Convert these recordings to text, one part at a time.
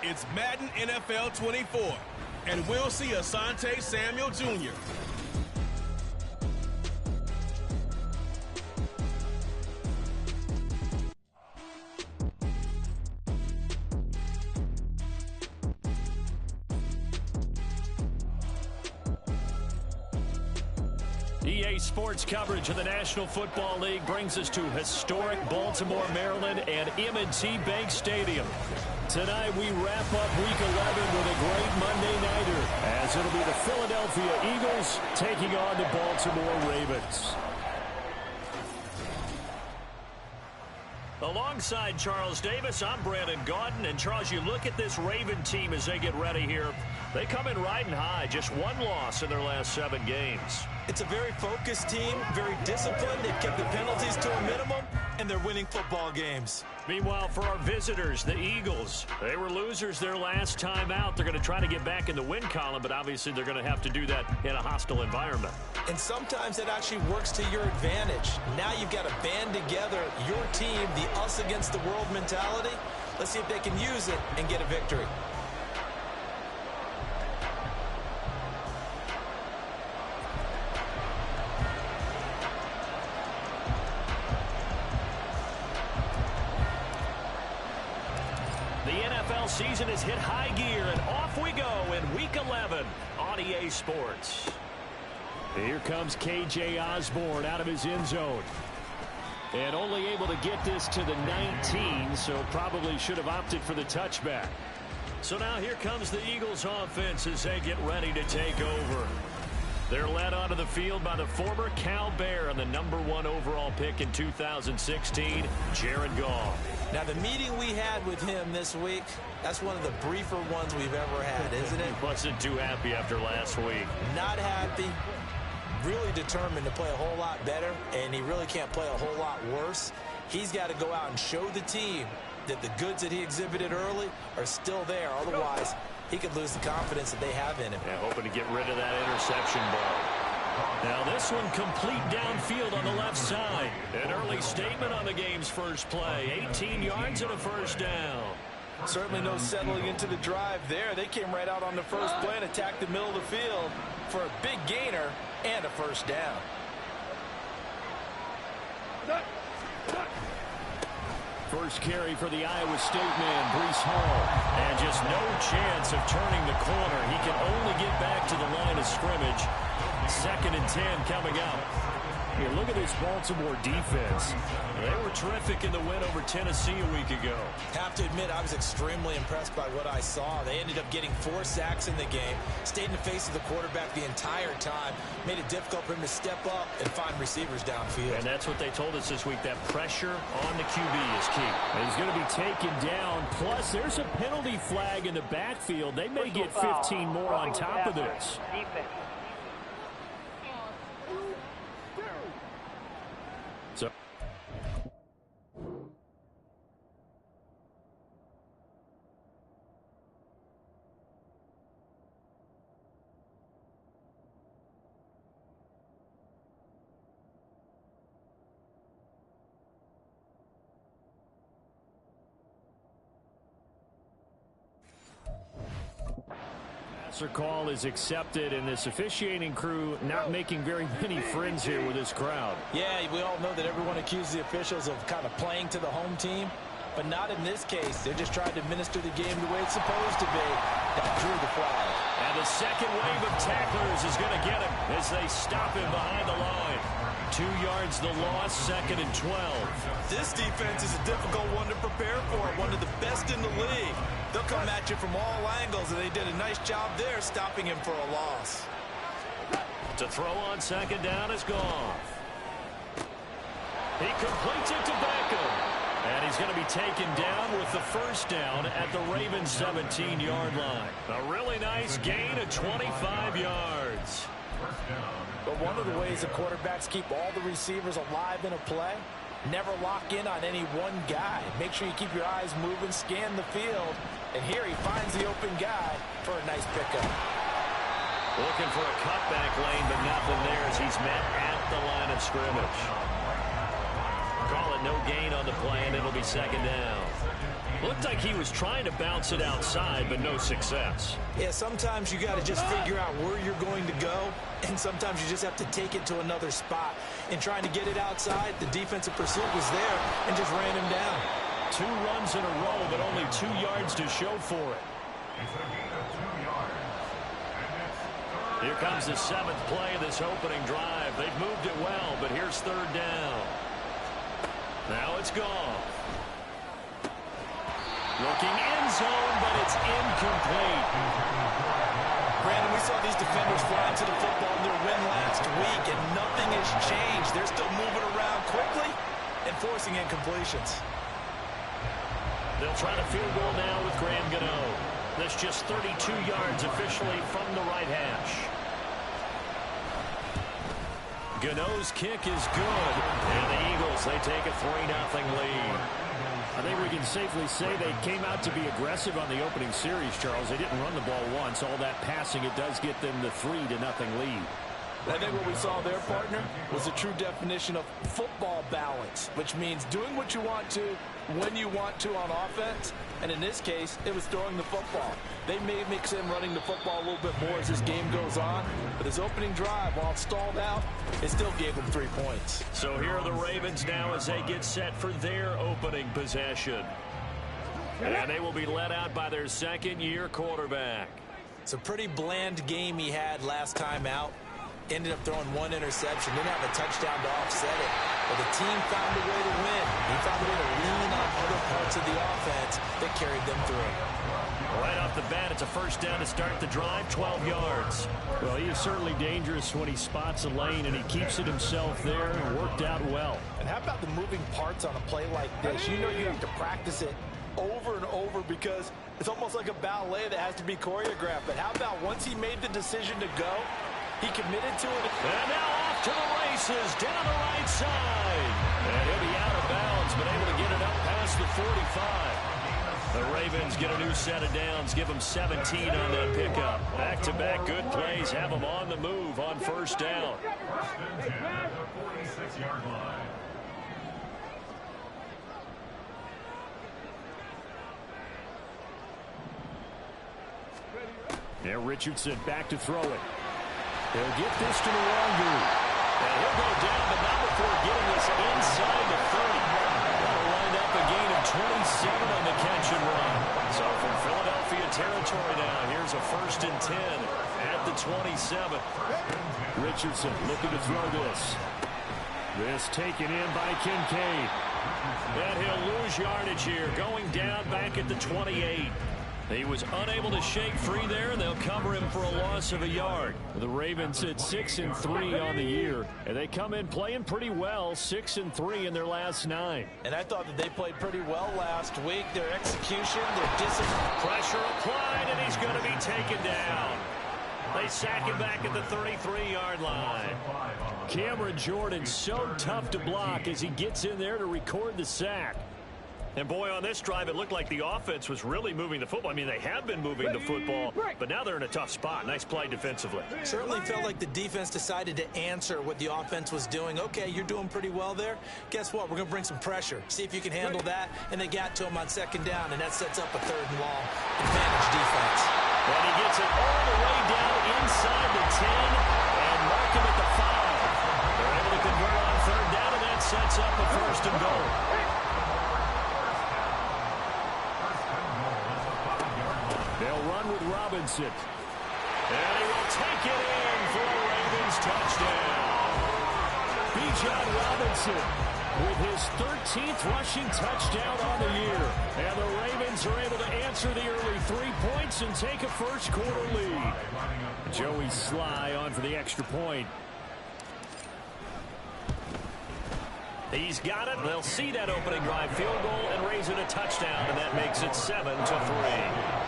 It's Madden NFL 24, and we'll see Asante Samuel Jr. EA Sports coverage of the National Football League brings us to historic Baltimore, Maryland and M&T Bank Stadium. Tonight we wrap up Week 11 with a great Monday nighter, as it'll be the Philadelphia Eagles taking on the Baltimore Ravens. Alongside Charles Davis, I'm Brandon Gaudin. And Charles, you look at this Raven team as they get ready here. They come in riding high, just one loss in their last 7 games. It's a very focused team, very disciplined. They've kept the penalties to a minimum, and they're winning football games. Meanwhile, for our visitors, the Eagles, they were losers their last time out. They're going to try to get back in the win column, but obviously they're going to have to do that in a hostile environment. And sometimes it actually works to your advantage. Now you've got to band together your team, the us against the world mentality. Let's see if they can use it and get a victory. Season has hit high gear, and off we go in Week 11 on EA Sports. Here comes KJ Osborne out of his end zone. And only able to get this to the 19, so probably should have opted for the touchback. So now here comes the Eagles offense as they get ready to take over. They're led onto the field by the former Cal Bear and the #1 overall pick in 2016, Jared Goff. Now, the meeting we had with him this week, that's one of the briefer ones we've ever had, isn't it? He wasn't too happy after last week. Not happy. Really determined to play a whole lot better, and he really can't play a whole lot worse. He's got to go out and show the team that the goods that he exhibited early are still there. Otherwise, he could lose the confidence that they have in him. Yeah, hoping to get rid of that interception ball. Now this one complete downfield on the left side. An early statement on the game's first play. 18 yards and a first down. Certainly no settling into the drive there. They came right out on the first play and attacked the middle of the field for a big gainer and a first down. First carry for the Iowa State man, Breece Hall. And just no chance of turning the corner. He can only get back to the line of scrimmage. 2nd and 10 coming up. Here, look at this Baltimore defense. They were terrific in the win over Tennessee a week ago. Have to admit, I was extremely impressed by what I saw. They ended up getting 4 sacks in the game, stayed in the face of the quarterback the entire time, made it difficult for him to step up and find receivers downfield. And that's what they told us this week, that pressure on the QB is key. And he's going to be taken down. Plus, there's a penalty flag in the backfield. They may get 15 more on top of this. So call is accepted, and this officiating crew not making very many friends here with this crowd. Yeah, we all know that everyone accuses the officials of kind of playing to the home team, but not in this case. They're just trying to administer the game the way it's supposed to be. That drew the flag. And the second wave of tacklers is going to get him as they stop him behind the line. 2 yards the loss, 2nd and 12. This defense is a difficult one to prepare for, one of the best in the league. They'll come at you from all angles, and they did a nice job there stopping him for a loss. To throw on 2nd down is Goff. He completes it to Beckham. And he's going to be taken down with the first down at the Ravens 17-yard line. A really nice gain of 25 yards. But one of the ways the quarterbacks keep all the receivers alive in a play, never lock in on any one guy. Make sure you keep your eyes moving, scan the field. And here he finds the open guy for a nice pickup. Looking for a cutback lane, but nothing there as he's met at the line of scrimmage. Call it no gain on the play, and it'll be second down. Looked like he was trying to bounce it outside, but no success. Yeah, sometimes you got to just figure out where you're going to go, and sometimes you just have to take it to another spot. In trying to get it outside, the defensive pursuit was there and just ran him down. 2 runs in a row, but only 2 yards to show for it. Here comes the 7th play of this opening drive. They've moved it well, but here's third down. Now it's gone. Looking end zone, but it's incomplete. Brandon, we saw these defenders flying to the football in their win last week, and nothing has changed. They're still moving around quickly and forcing incompletions. They'll try to field goal now with Graham Gano. That's just 32 yards officially from the right hash. Gano's kick is good, and the Eagles, they take a 3-0 lead. I think we can safely say they came out to be aggressive on the opening series, Charles. They didn't run the ball once. All that passing, it does get them the 3-0 lead. I think what we saw there, partner, was a true definition of football balance, which means doing what you want to when you want to on offense. And in this case, it was throwing the football. They may mix in running the football a little bit more as this game goes on. But his opening drive, while it stalled out, it still gave him 3 points. So here are the Ravens now as they get set for their opening possession. And they will be led out by their second-year quarterback. It's a pretty bland game he had last time out. Ended up throwing 1 interception. Didn't have a touchdown to offset it. But the team found a way to win. He found a way to lean on other parts of the offense that carried them through. Right off the bat, it's a first down to start the drive, 12 yards. Well, he is certainly dangerous when he spots a lane, and he keeps it himself there and worked out well. And how about the moving parts on a play like this? You know you have to practice it over and over because it's almost like a ballet that has to be choreographed. But how about once he made the decision to go, he committed to it. And now off to the races, down the right side. And he'll be out of bounds, but able to get it up past the 45. The Ravens get a new set of downs, give them 17 on that pickup. Back-to-back good plays, have them on the move on first down. Now Richardson back to throw it. He'll get this to Nwangu. And he'll go down, but not before getting this inside the 30. That'll wind up a gain of 27 on the catch and run. So from Philadelphia territory now, here's a 1st and 10 at the 27. Richardson looking to throw this. This taken in by Kincaid. And he'll lose yardage here, going down back at the 28. He was unable to shake free there, and they'll cover him for a loss of a yard. The Ravens at 6-3 on the year, and they come in playing pretty well, 6-3 in their last 9. And I thought that they played pretty well last week. Their execution, their discipline. Pressure applied, and he's going to be taken down. They sack him back at the 33-yard line. Cameron Jordan so tough to block as he gets in there to record the sack. And boy, on this drive, it looked like the offense was really moving the football. I mean, they have been moving the football, but now they're in a tough spot. Nice play defensively. Certainly felt like the defense decided to answer what the offense was doing. Okay, you're doing pretty well there. Guess what? We're going to bring some pressure. See if you can handle that. And they got to him on 2nd down, and that sets up a 3rd and long advantage defense. And he gets it all the way down inside the 10 and mark him at the 5. They're able to convert on 3rd down, and that sets up a 1st and goal. They'll run with Robinson. And he will take it in for a Ravens touchdown. Bijan Robinson with his 13th rushing touchdown on the year. And the Ravens are able to answer the early 3 points and take a first-quarter lead. Joey Sly on for the extra point. He's got it. They'll see that opening drive field goal and raise it a touchdown, and that makes it 7-3.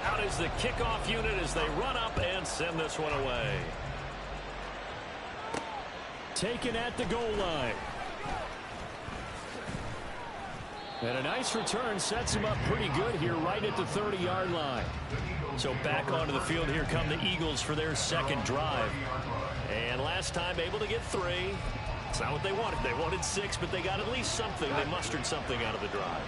Out is the kickoff unit as they run up and send this one away. Taken at the goal line. And a nice return sets him up pretty good here right at the 30-yard line. So back onto the field here come the Eagles for their second drive. And last time able to get 3. It's not what they wanted. They wanted 6, but they got at least something. They mustered something out of the drive.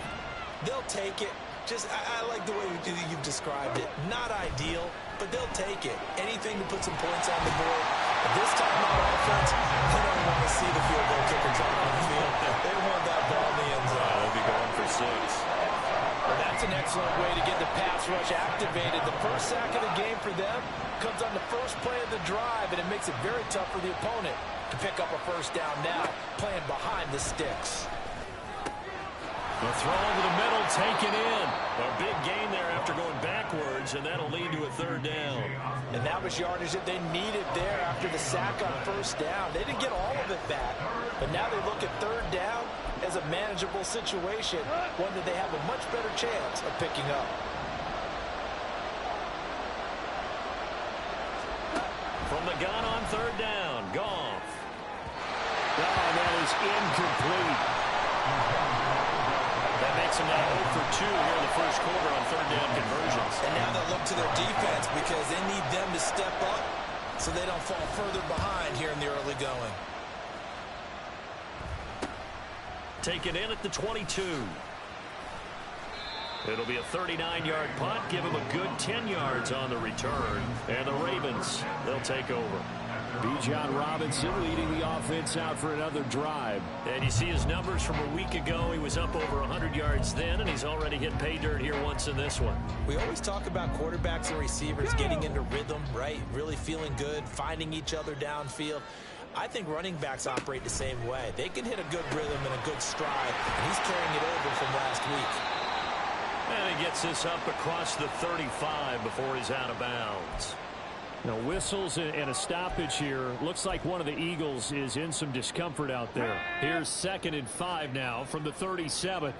They'll take it. I like the way you've described it. Not ideal, but they'll take it. Anything to put some points on the board. But this time on offense, they don't want to see the field goal kicker drop on the field. They want that ball in the end zone. They'll be going for 6. Well, that's an excellent way to get the pass rush activated. The first sack of the game for them comes on the first play of the drive, and it makes it very tough for the opponent to pick up a first down now, playing behind the sticks. The throw over the middle, taken in. A big gain there after going backwards, and that'll lead to a 3rd down. And that was yardage that they needed there after the sack on first down. They didn't get all of it back, but now they look at 3rd down as a manageable situation, one that they have a much better chance of picking up. From the gun on 3rd down, Goff. Oh, that is incomplete. That makes them now 0 for 2 here in the first quarter on 3rd down conversions. And now they'll look to their defense because they need them to step up so they don't fall further behind here in the early going. Taken in at the 22. It'll be a 39-yard punt. Give them a good 10 yards on the return. And the Ravens, they'll take over. Bijan Robinson leading the offense out for another drive. And you see his numbers from a week ago. He was up over 100 yards then, and he's already hit pay dirt here once in this one. We always talk about quarterbacks and receivers getting into rhythm, right? Really feeling good, finding each other downfield. I think running backs operate the same way. They can hit a good rhythm and a good stride, and he's carrying it over from last week. And he gets this up across the 35 before he's out of bounds. Now, whistles and a stoppage here. Looks like one of the Eagles is in some discomfort out there. Here's 2nd and 5 now from the 37.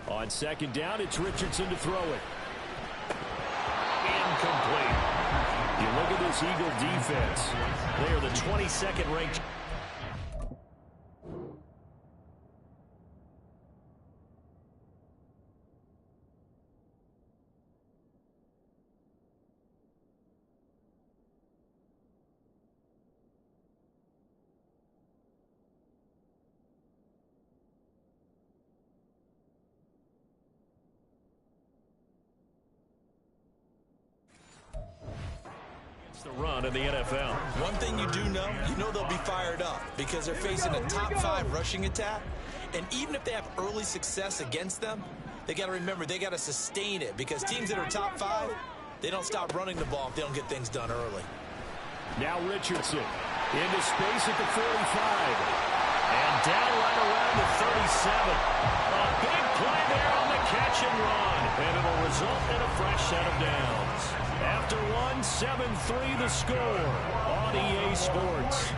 On 2nd down, it's Richardson to throw it. Incomplete. You look at this Eagle defense. They are the 22nd ranked. The run in the NFL. One thing you do know, they'll be fired up because they're facing a top 5 rushing attack. And even if they have early success against them, they got to remember they got to sustain it because teams that are top 5, they don't stop running the ball if they don't get things done early. Now Richardson into space at the 45. And down right around the 37. A big play there on the catch and run. And it'll result in a fresh set of downs. After 7-3 the score on EA Sports.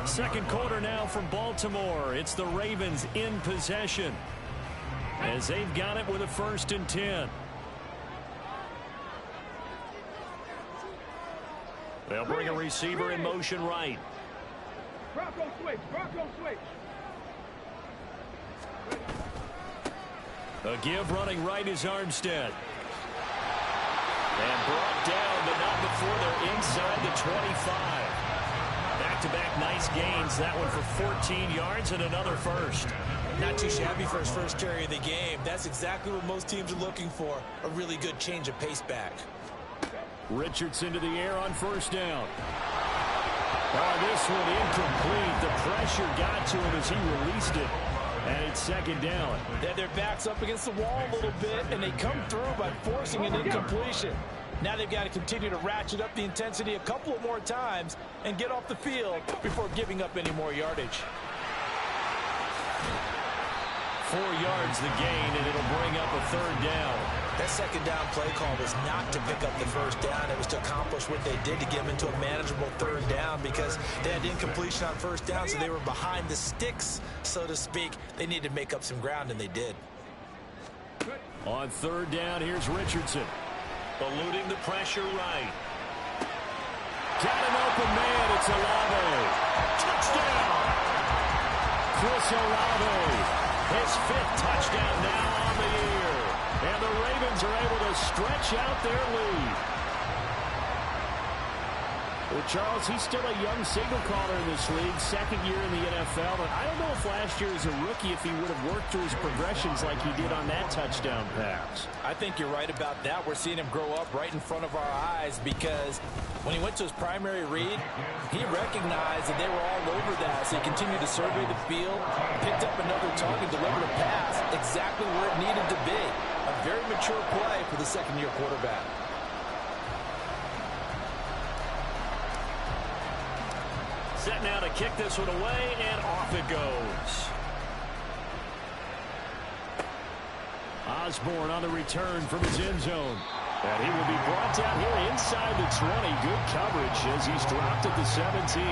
Second quarter now from Baltimore. It's the Ravens in possession as they've got it with a 1st and 10. They'll bring a receiver in motion right. Bronco switch. A give running right is Armstead. And brought down, but not before they're inside the 25. Back-to-back nice gains. That one for 14 yards and another first. Not too shabby for his first carry of the game. That's exactly what most teams are looking for. A really good change of pace back. Richardson to the air on 1st down. Oh, this one incomplete. The pressure got to him as he released it. And it's 2nd down. They have their backs up against the wall a little bit, and they come through by forcing an incompletion. Now they've got to continue to ratchet up the intensity a couple of more times and get off the field before giving up any more yardage. 4 yards the gain, and it'll bring up a 3rd down. That 2nd down play call was not to pick up the 1st down. It was to accomplish what they did to get them into a manageable 3rd down because they had incompletion on 1st down, so they were behind the sticks, so to speak. They needed to make up some ground, and they did. On 3rd down, here's Richardson. Eluding the pressure right. Got an open man. It's Olave. Touchdown. Chris Olave. His 5th touchdown now on the year. And the Ravens are able to stretch out their lead. Well, Charles, he's still a young signal caller in this league, 2nd year in the NFL. And I don't know if last year as a rookie, if he would have worked through his progressions like he did on that touchdown pass. I think you're right about that. We're seeing him grow up right in front of our eyes because when he went to his primary read, he recognized that they were all over that. So he continued to survey the field, picked up another target, delivered a pass exactly where it needed to be. A very mature play for the 2nd-year quarterback. Set now to kick this one away, and off it goes. Osborne on the return from his end zone. And he will be brought down here inside the 20. Good coverage as he's dropped at the 17.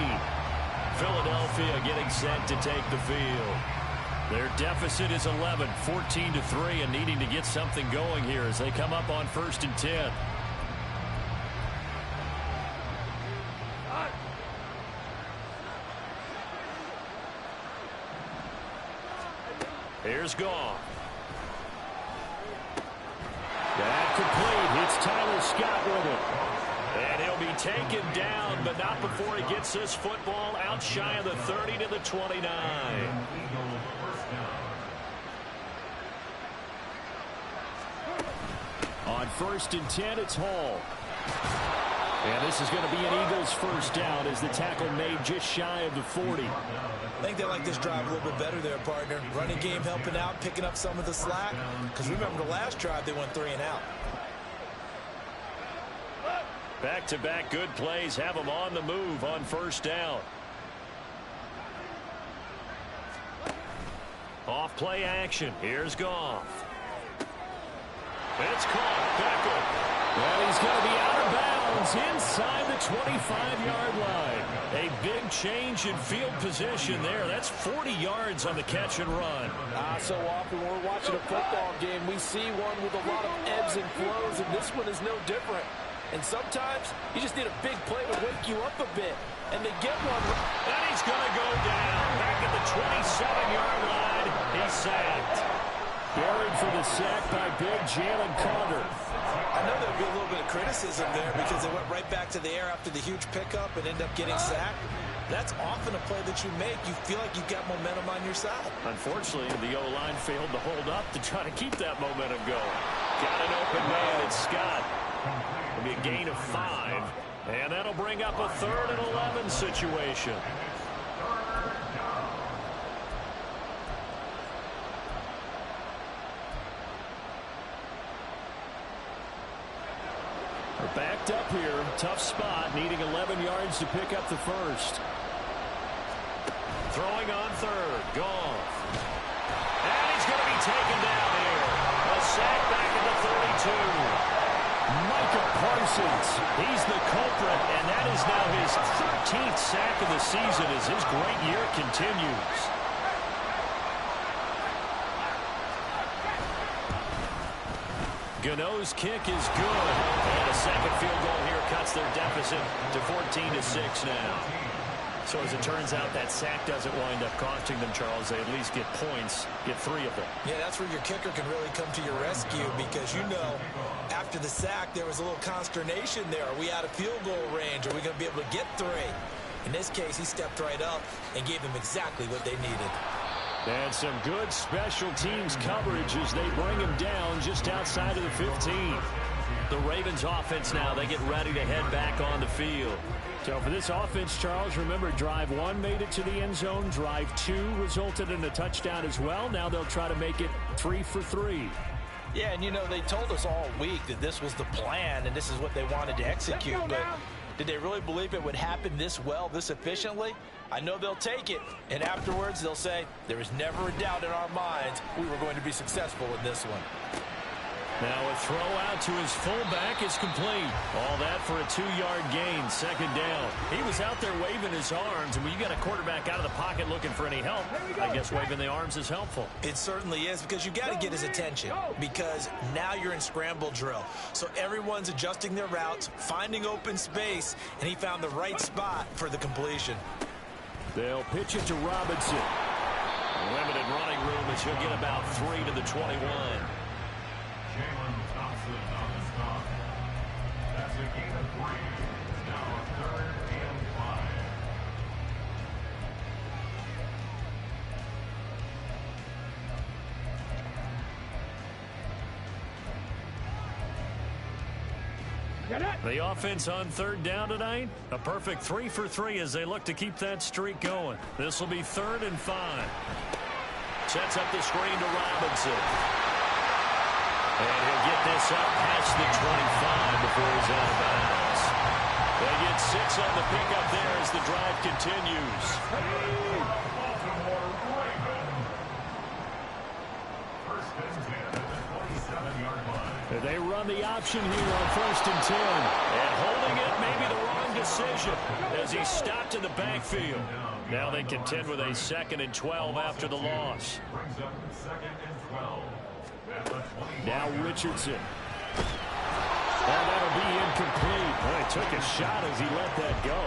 Philadelphia getting set to take the field. Their deficit is 11, 14-3, and needing to get something going here as they come up on 1st and 10. Here's Goff. That complete. It's Tyler Scott with it. And he'll be taken down, but not before he gets this football out shy of the 30 to the 29. On 1st and 10, it's Hall. And this is going to be an Eagles 1st down as the tackle made just shy of the 40. I think they like this drive a little bit better there, partner. Running game helping out, picking up some of the slack. Because remember the last drive, they went 3 and out. Back-to-back good plays have them on the move on 1st down. Off play action. Here's Goff. It's caught. Beckham. And he's going to be out of bounds inside the 25-yard line. A big change in field position there. That's 40 yards on the catch and run. So often when we're watching a football game, we see one with a lot of ebbs and flows, and this one is no different. And sometimes you just need a big play to wake you up a bit. And they get one. And he's going to go down. Back at the 27-yard line. He's sacked. Buried for the sack by big Jalen Carter. I know there'll be a little bit of criticism there because they went right back to the air after the huge pickup and end up getting sacked. That's often a play that you make. You feel like you've got momentum on your side. Unfortunately, the O-line failed to hold up to try to keep that momentum going. Got an open man. It's Scott. It'll be a gain of 5. And that'll bring up a 3rd and 11 situation. We're backed up here. Tough spot. Needing 11 yards to pick up the 1st. Throwing on 3rd. Goff. And he's going to be taken down here. A sack back at the 32. Micah Parsons. He's the culprit, and that is now his 13th sack of the season as his great year continues. Gano's kick is good. And a second field goal here cuts their deficit to 14-6 now. So as it turns out, that sack doesn't wind up costing them, Charles. They at least get points, get 3 of them. Yeah, that's where your kicker can really come to your rescue because, you know, after the sack, there was a little consternation there. Are we out of field goal range? Are we going to be able to get 3? In this case, he stepped right up and gave them exactly what they needed. And some good special teams coverage as they bring him down just outside of the 15. The Ravens offense now, they get ready to head back on the field. So for this offense, Charles, remember drive 1 made it to the end zone. Drive 2 resulted in a touchdown as well. Now they'll try to make it 3 for 3. Yeah, and you know, they told us all week that this was the plan and this is what they wanted to execute. But did they really believe it would happen this well, this efficiently? I know they'll take it. And afterwards, they'll say, there was never a doubt in our minds we were going to be successful in this one. Now a throw out to his fullback is complete. All that for a 2-yard gain, second down. He was out there waving his arms, and when you got a quarterback out of the pocket looking for any help, I guess waving the arms is helpful. It certainly is, because you got to get his attention, because now you're in scramble drill. So everyone's adjusting their routes, finding open space, and he found the right spot for the completion. They'll pitch it to Robinson. Limited running room as he'll get about 3 to the 21. That's a gain of 3. Now a 3rd and 5. The offense on 3rd down tonight, a perfect 3 for 3 as they look to keep that streak going. This will be 3rd and 5. Sets up the screen to Robinson. And he'll get this up past the 25 before he's out of bounds. They get 6 on the pickup there as the drive continues. Baltimore Ravens. 1st and 10 at the 27-yard line. They run the option here on 1st and 10. And holding it may be the wrong decision as he stopped in the backfield. Now they contend with a 2nd and 12 after the loss. Brings up 2nd and 12. Now Richardson. And that'll be incomplete. Well, he took a shot as he let that go.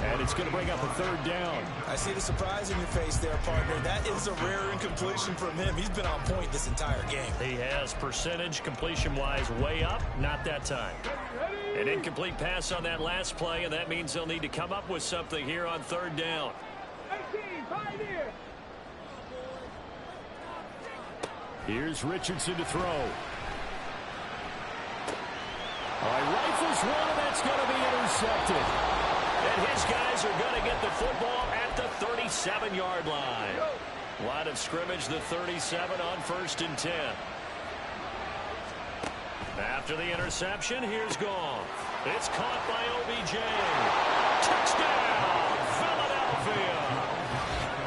And it's going to bring up a 3rd down. I see the surprise in your face there, partner. That is a rare incompletion from him. He's been on point this entire game. He has percentage completion-wise way up. Not that time. An incomplete pass on that last play, and that means they'll need to come up with something here on 3rd down. 18, Pioneer. Here's Richardson to throw. All right, rifles one, and that's going to be intercepted. And his guys are going to get the football at the 37-yard line. Line of scrimmage, the 37 on 1st and 10. After the interception, here's Goff. It's caught by OBJ. Touchdown, Philadelphia.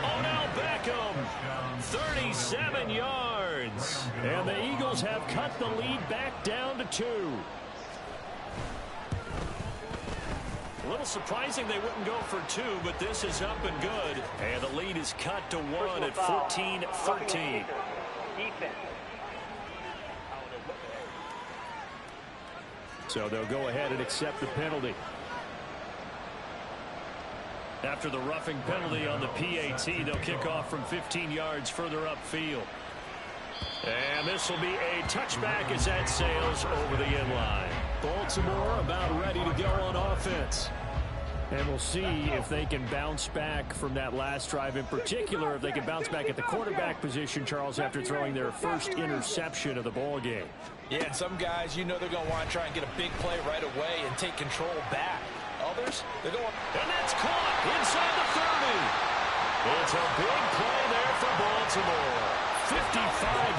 Odell Beckham, 37 yards. And the Eagles have cut the lead back down to 2. A little surprising they wouldn't go for 2, but this is up and good. And the lead is cut to 1 at 14-13. So they'll go ahead and accept the penalty. After the roughing penalty on the PAT, they'll kick off from 15 yards further upfield. And this will be a touchback as that sails over the end line. Baltimore about ready to go on offense. And we'll see if they can bounce back from that last drive. In particular, if they can bounce back at the quarterback position, Charles, after throwing their first interception of the ball game. Yeah, and some guys, you know they're going to want to try and get a big play right away and take control back. Others, they're going... And that's caught inside the 30. It's a big play there for Baltimore. 55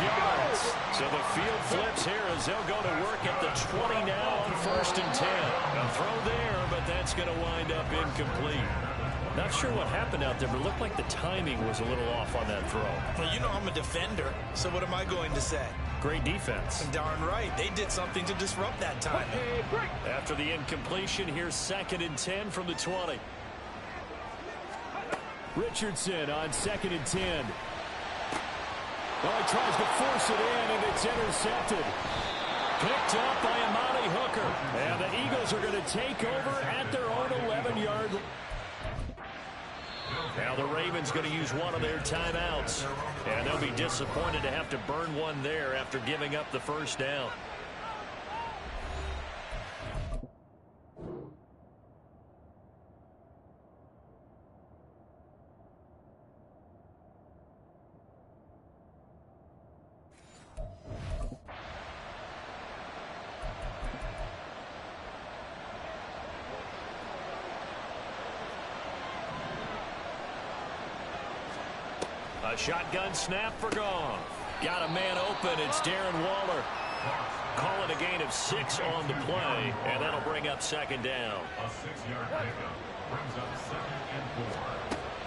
yards. So the field flips here as they'll go to work at the 20 now on 1st and 10. A throw there, but that's going to wind up incomplete. Not sure what happened out there, but it looked like the timing was a little off on that throw. Well, you know I'm a defender, so what am I going to say? Great defense. Darn right. They did something to disrupt that timing. After the incompletion, here's 2nd and 10 from the 20. Richardson on 2nd and 10. Well, he tries to force it in, and it's intercepted. Picked up by Amani Hooker. And the Eagles are going to take over at their own 11-yard line. Now the Ravens going to use one of their timeouts. And they'll be disappointed to have to burn one there after giving up the first down. A shotgun snap for Goff. Got a man open. It's Darren Waller. Calling a gain of 6 on the play, and that'll bring up 2nd down. A 6-yard pickup brings up 2nd and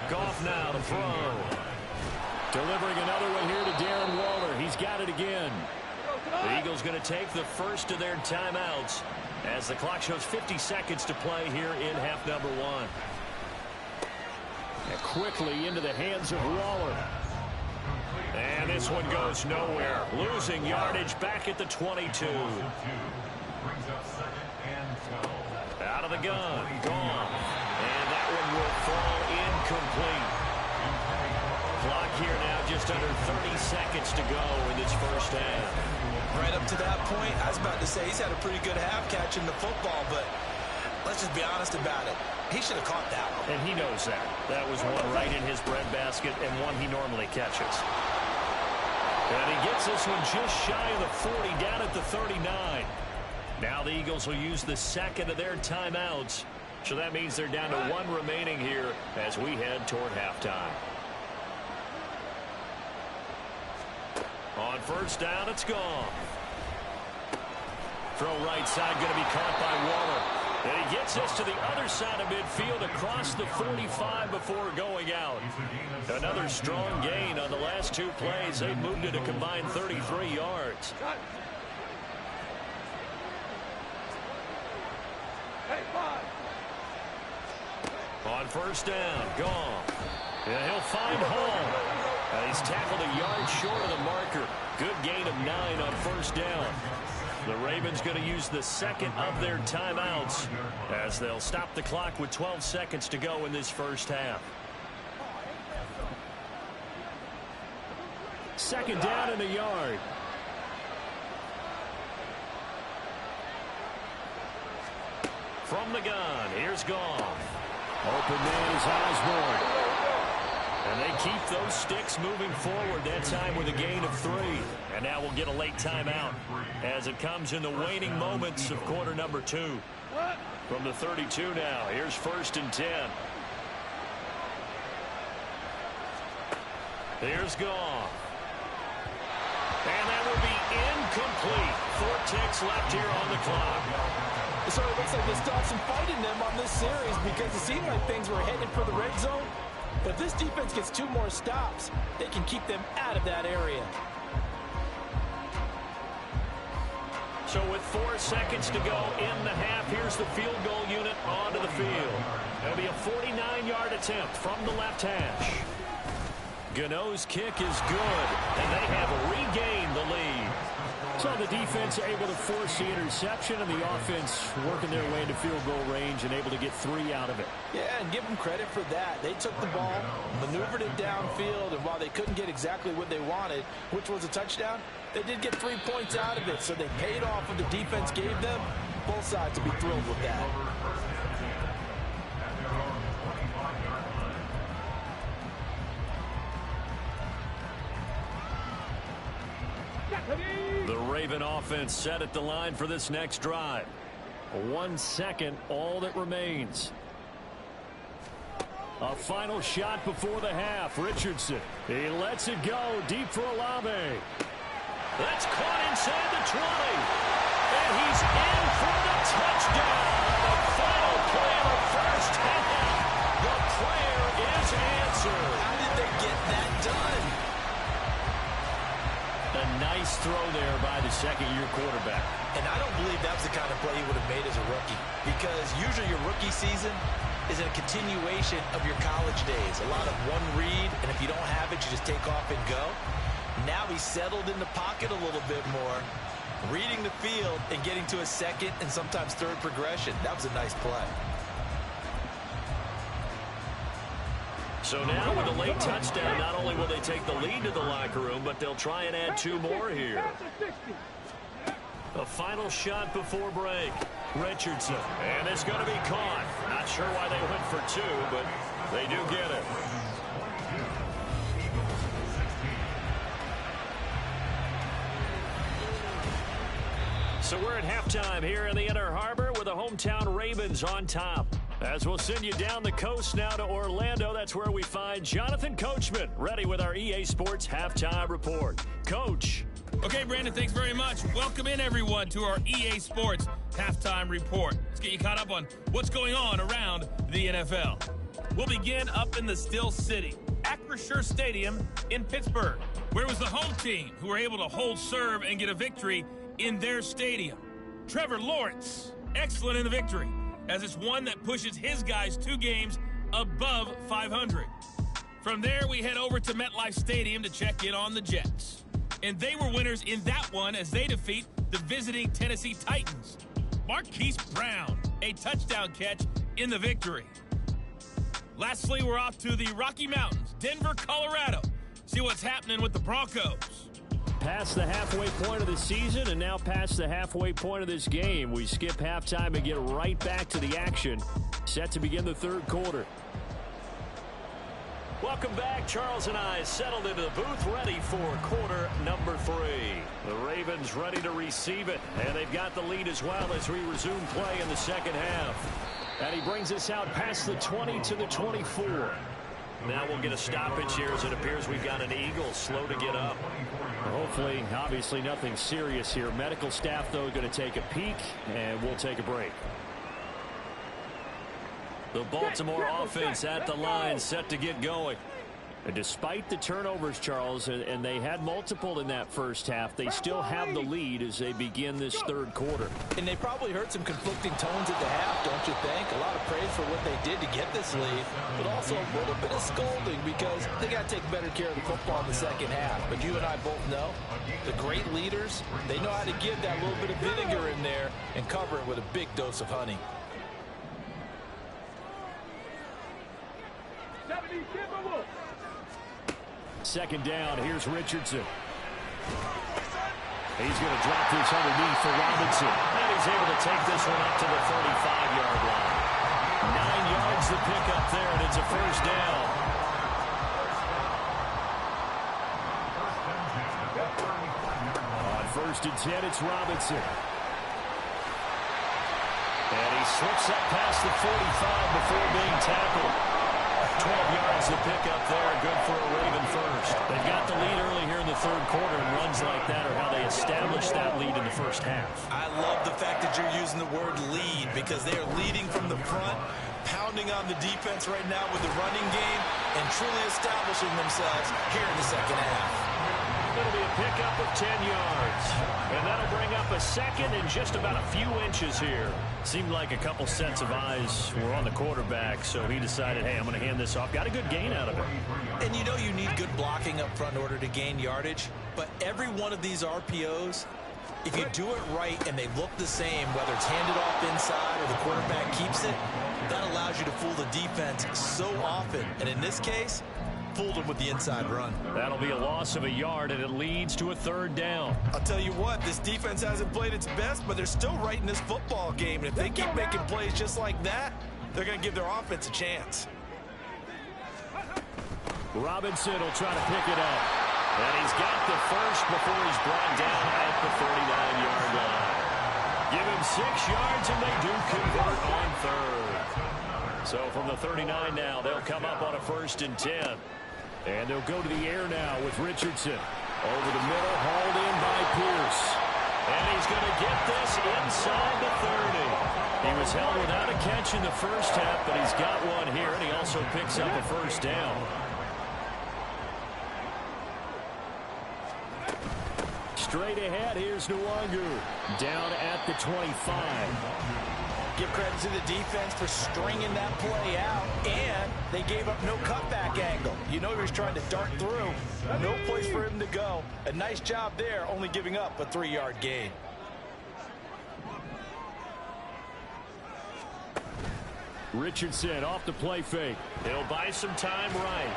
4. Goff now to throw. Delivering another one here to Darren Waller. He's got it again. The Eagles going to take the first of their timeouts as the clock shows 50 seconds to play here in half number one. And quickly into the hands of Waller. And this one goes nowhere. Losing yardage back at the 22. Out of the gun. Gone. And that one will fall incomplete. Clock here now just under 30 seconds to go in this first half. Right up to that point, I was about to say he's had a pretty good half catching the football, but let's just be honest about it. He should have caught that one. And he knows that. That was one right in his breadbasket and one he normally catches. And he gets this one just shy of the 40, down at the 39. Now the Eagles will use the second of their timeouts. So that means they're down to one remaining here as we head toward halftime. On first down, it's gone. Throw right side going to be caught by Waller. And he gets us to the other side of midfield across the 45 before going out. Another strong gain on the last two plays. They moved it a combined 33 yards. On first down, gone. And he'll find Hall. And he's tackled a yard short of the marker. Good gain of 9 on first down. The Ravens going to use the second of their timeouts as they'll stop the clock with 12 seconds to go in this first half. Second down in the yard. From the gun, here's Goff. Open man is Osborne. And they keep those sticks moving forward, that time with a gain of 3. And now we'll get a late timeout as it comes in the waning moments of quarter number 2. From the 32 now, here's first and 10. Here's Goff. And that will be incomplete. 4 ticks left here on the clock. So it looks like they still have some fight in them on this series because it seemed like things were headed for the red zone. But if this defense gets 2 more stops, they can keep them out of that area. So with 4 seconds to go in the half, here's the field goal unit onto the field. It'll be a 49-yard attempt from the left hash. Gano's kick is good, and they have regained the lead. So the defense able to force the interception, and the offense working their way into field goal range and able to get 3 out of it. Yeah, and give them credit for that. They took the ball, maneuvered it downfield, and while they couldn't get exactly what they wanted, which was a touchdown, they did get 3 points out of it, so they paid off what the defense gave them. Both sides will be thrilled with that. The Raven offense set at the line for this next drive. 1 second, all that remains. A final shot before the half. Richardson, he lets it go deep for Olave. That's caught inside the 20. And he's in for the touchdown. The final play of the first half. The prayer is answered. How did they get that done? A nice throw there by the second-year quarterback. And I don't believe that was the kind of play he would have made as a rookie. Because usually your rookie season is a continuation of your college days. A lot of one read, and if you don't have it, you just take off and go. Now he's settled in the pocket a little bit more, reading the field and getting to a second and sometimes third progression. That was a nice play. So now with a late touchdown, not only will they take the lead to the locker room, but they'll try and add 2 more here. A final shot before break. Richardson. And it's going to be caught. Not sure why they went for 2, but they do get it. So we're at halftime here in the Inner Harbor with the hometown Ravens on top. As we'll send you down the coast now to Orlando, that's where we find Jonathan Coachman, ready with our EA Sports Halftime Report. Coach. Okay, Brandon, thanks very much. Welcome in, everyone, to our EA Sports Halftime Report. Let's get you caught up on what's going on around the NFL. We'll begin up in the Steel City Acrisure Stadium in Pittsburgh, where it was the home team who were able to hold serve and get a victory in their stadium. Trevor Lawrence, excellent in the victory, as it's one that pushes his guys 2 games above 500. From there, we head over to MetLife Stadium to check in on the Jets. And they were winners in that one as they defeat the visiting Tennessee Titans. Marquise Brown, a touchdown catch in the victory. Lastly, we're off to the Rocky Mountains, Denver, Colorado. See what's happening with the Broncos. Past the halfway point of the season and now past the halfway point of this game. We skip halftime and get right back to the action. Set to begin the third quarter. Welcome back. Charles and I settled into the booth, ready for quarter number 3. The Ravens ready to receive it, and they've got the lead as well as we resume play in the second half. And he brings us out past the 20 to the 24. Now we'll get a stoppage here as it appears we've got an Eagle slow to get up. Hopefully, obviously nothing serious here. Medical staff, though, going to take a peek, and we'll take a break. The Baltimore offense at the line, set to get going. And despite the turnovers, Charles, and they had multiple in that first half, they still have the lead as they begin this third quarter. And they probably heard some conflicting tones at the half, don't you think? A lot of praise for what they did to get this lead, but also a little bit of scolding because they got to take better care of the football in the second half. But you and I both know the great leaders, they know how to give that little bit of vinegar in there and cover it with a big dose of honey. Second down, here's Richardson. He's going to drop this underneath for Robinson. And he's able to take this one up to the 35-yard line. 9 yards to pick up there, and it's a first down. On 1st and 10, it's Robinson. And he slips up past the 45 before being tackled. 12 yards to pick up there, good for a Raven first. They've got the lead early here in the third quarter, and runs like that are how they establish that lead in the first half. I love the fact that you're using the word lead because they are leading from the front, pounding on the defense right now with the running game, and truly establishing themselves here in the second half. It'll be a pickup of 10 yards. And that'll bring up a second and just about a few inches here. Seemed like a couple sets of eyes were on the quarterback, so he decided, hey, I'm going to hand this off. Got a good gain out of it. And you know you need good blocking up front in order to gain yardage, but every one of these RPOs, if you do it right and they look the same, whether it's handed off inside or the quarterback keeps it, that allows you to fool the defense so often. And in this case, fooled him with the inside run. That'll be a loss of a yard, and it leads to a third down. I'll tell you what, this defense hasn't played its best, but they're still right in this football game. And if they keep making plays just like that, they're going to give their offense a chance. Robinson will try to pick it up. And he's got the first before he's brought down at the 39-yard line. Give him 6 yards, and they do convert on third. So from the 39 now, they'll come up on a 1st and 10. And they'll go to the air now with Richardson. Over the middle, hauled in by Pierce. And he's going to get this inside the 30. He was held without a catch in the first half, but he's got one here, and he also picks up a first down. Straight ahead, here's Nwangu. Down at the 25. Give credit to the defense for stringing that play out, and they gave up no cutback angle. You know he was trying to dart through. No place for him to go. A nice job there, only giving up a 3-yard gain. Richardson off the play fake. He'll buy some time right.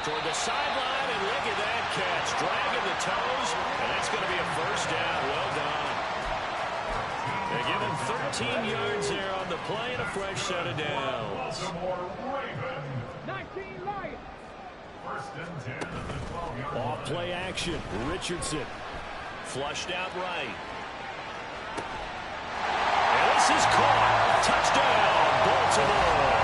Toward the sideline, and look at that catch. Dragging the toes, and that's going to be a first down. Well done. They give him 13 yards there on the play and a fresh set of downs. 19 Lions. 1st and 10 at the 12-yard line. Off play action. Richardson. Flushed out right. And this is caught. Touchdown, Baltimore.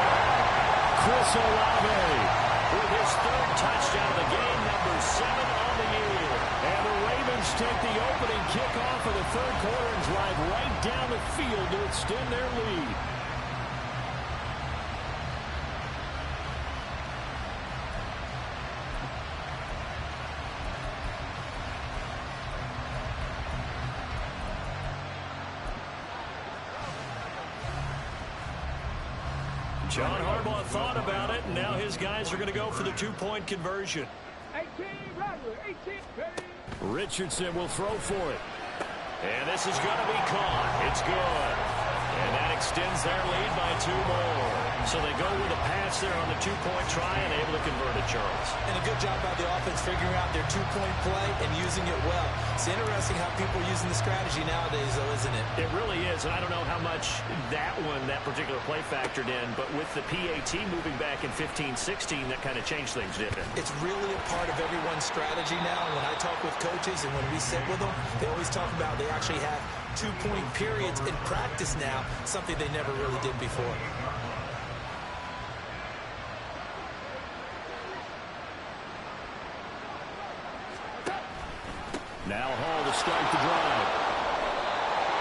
Chris Olave with his 3rd touchdown of the game, number 7 on the year. And the Ravens take the opening kickoff of the third quarter and drive right down the field to extend their lead. John Harbaugh thought about it, and now his guys are going to go for the two-point conversion. 18, Rattler, 18, ready. Richardson will throw for it. And this is going to be caught. It's good. And that extends their lead by 2 more. So they go with a pass there on the two-point try and able to convert it, Charles. And a good job by the offense figuring out their two-point play and using it well. It's interesting how people are using the strategy nowadays, though, isn't it? It really is, and I don't know how much that particular play factored in, but with the PAT moving back in 15-16, that kind of changed things, didn't it? It's really a part of everyone's strategy now. When I talk with coaches and when we sit with them, they always talk about they actually have two-point periods in practice now, something they never really did before. Now Hall to start the drive.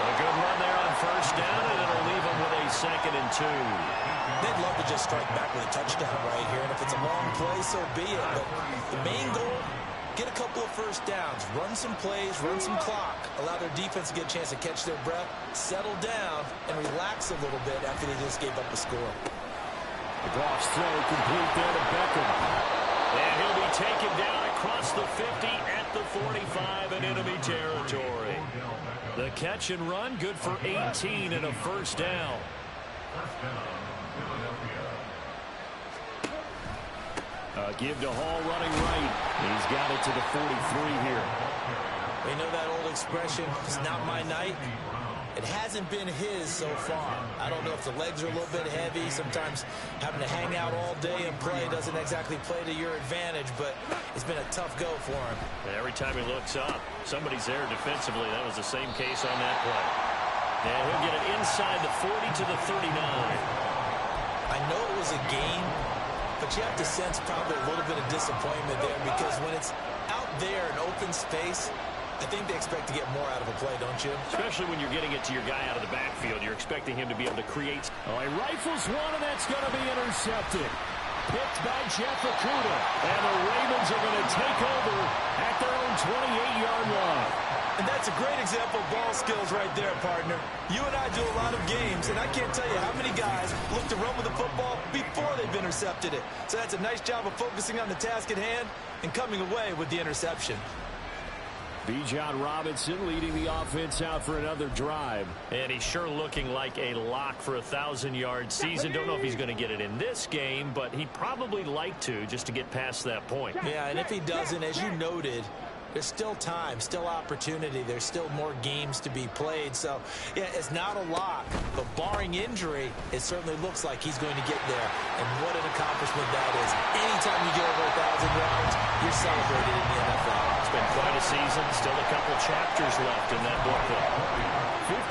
A good run there on first down, and it'll leave them with a 2nd and 2. They'd love to just strike back with a touchdown right here, and if it's a long play, so be it. But the main goal, get a couple of first downs, run some plays, run some clock, allow their defense to get a chance to catch their breath, settle down, and relax a little bit after they just gave up a score. The Goff's throw complete there to Beckham. And he'll be taken down across the 50 at the 45 in enemy territory. The catch and run, good for 18 and a first down. Give to Hall running right. He's got it to the 43 here. We know that old expression, it's not my night. It hasn't been his so far. I don't know if the legs are a little bit heavy. Sometimes having to hang out all day and play doesn't exactly play to your advantage, but it's been a tough go for him. Every time he looks up, somebody's there defensively. That was the same case on that play. And he'll get it inside the 40 to the 39. I know it was a game, but you have to sense probably a little bit of disappointment there because when it's out there in open space, I think they expect to get more out of a play, don't you? Especially when you're getting it to your guy out of the backfield. You're expecting him to be able to create. Oh, he rifles one, and that's going to be intercepted. Picked by Jeff Okudah. And the Ravens are going to take over at their own 28-yard line. And that's a great example of ball skills right there, partner. You and I do a lot of games, and I can't tell you how many guys look to run with the football before they've intercepted it. So that's a nice job of focusing on the task at hand and coming away with the interception. Bijan Robinson leading the offense out for another drive. And he's sure looking like a lock for a 1,000-yard season. Don't know if he's going to get it in this game, but he'd probably like to just to get past that point. Yeah, and if he doesn't, as you noted, there's still time, still opportunity. There's still more games to be played. So, yeah, it's not a lock. But barring injury, it certainly looks like he's going to get there. And what an accomplishment that is. Anytime you get over 1,000 yards, you're celebrated in the NFL. It's been quite a season. Still a couple chapters left in that booklet.